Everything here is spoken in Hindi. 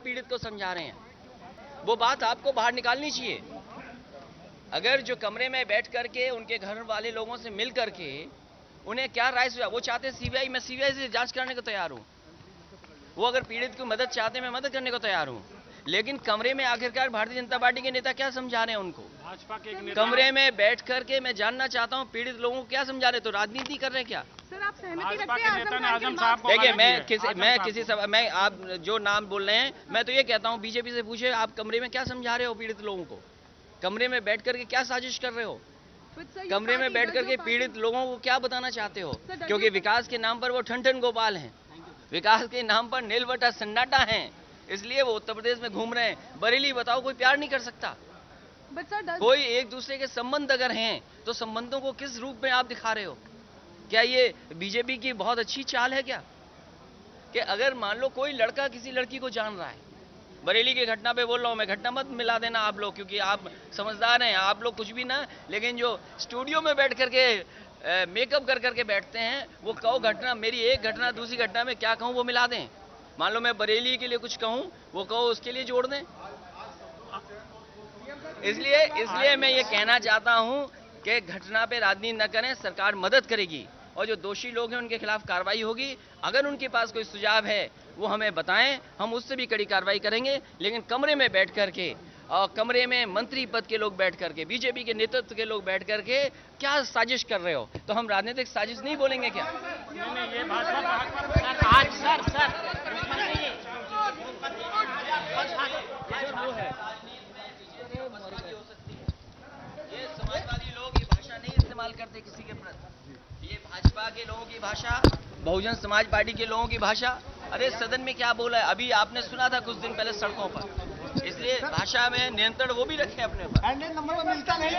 पीड़ित को समझा रहे हैं, वो बात आपको बाहर निकालनी चाहिए। अगर जो कमरे में बैठ करके उनके घर वाले लोगों से मिल करके उन्हें क्या राय सुझा, वो चाहते सीबीआई, मैं सीबीआई से जांच कराने को तैयार हूं। वो अगर पीड़ित की मदद चाहते हैं, मैं मदद करने को तैयार हूं। लेकिन कमरे में आखिरकार भारतीय जनता पार्टी के नेता क्या समझा रहे हैं उनको? भाजपा के नेता कमरे में बैठ करके मैं जानना चाहता हूं पीड़ित लोगों को क्या समझा रहे, तो राजनीति कर रहे हैं क्या? सर, आप सहमति रखते हैं आजम साहब को? देखिए, मैं आप जो नाम बोल रहे हैं, मैं तो ये कहता हूं बीजेपी से पूछे आप कमरे में क्या समझा रहे हो पीड़ित लोगों को? कमरे में बैठ करके क्या साजिश कर रहे हो? कमरे में बैठ करके पीड़ित लोगों को क्या बताना चाहते हो? क्योंकि विकास के नाम पर वो ठन गोपाल हैं, विकास के नाम पर नीलवटा सन्नाटा हैं, इसलिए वो उत्तर प्रदेश में घूम रहे हैं। बरेली बताओ, कोई प्यार नहीं कर सकता? कोई एक दूसरे के संबंध अगर हैं तो संबंधों को किस रूप में आप दिखा रहे हो? क्या ये बीजेपी की बहुत अच्छी चाल है क्या? कि अगर मान लो कोई लड़का किसी लड़की को जान रहा है, बरेली की घटना पे बोल रहा हूं मैं, घटना मत मिला देना आप लोग, क्योंकि आप समझदार हैं, आप लोग कुछ भी ना, लेकिन जो स्टूडियो में बैठ करके मेकअप कर करके बैठते हैं, वो कहो घटना, मेरी एक घटना दूसरी घटना में क्या कहूं वो मिला दें। मान लो मैं बरेली के लिए कुछ कहूं, वो कहो उसके लिए जोड़ दें। इसलिए मैं ये कहना चाहता हूं कि घटना पे राजनीति न करें, सरकार मदद करेगी और जो दोषी लोग हैं उनके खिलाफ कार्रवाई होगी। अगर उनके पास कोई सुझाव है वो हमें बताएं, हम उससे भी कड़ी कार्रवाई करेंगे। लेकिन कमरे में बैठ करके और कमरे में मंत्री पद के लोग बैठ करके, बीजेपी के नेतृत्व के लोग बैठ करके क्या साजिश कर रहे हो? तो हम राजनीतिक साजिश नहीं बोलेंगे क्या? नहीं, ये आज ये समाजवादी लोग ये भाषा नहीं इस्तेमाल करते किसी के प्रति। ये भाजपा के लोगों की भाषा, बहुजन समाज पार्टी के लोगों की भाषा। अरे सदन में क्या बोला है अभी आपने सुना था कुछ दिन पहले सड़कों पर, इसलिए भाषा में नियंत्रण वो भी रखें अपने ऊपर। नंबर मिलता नहीं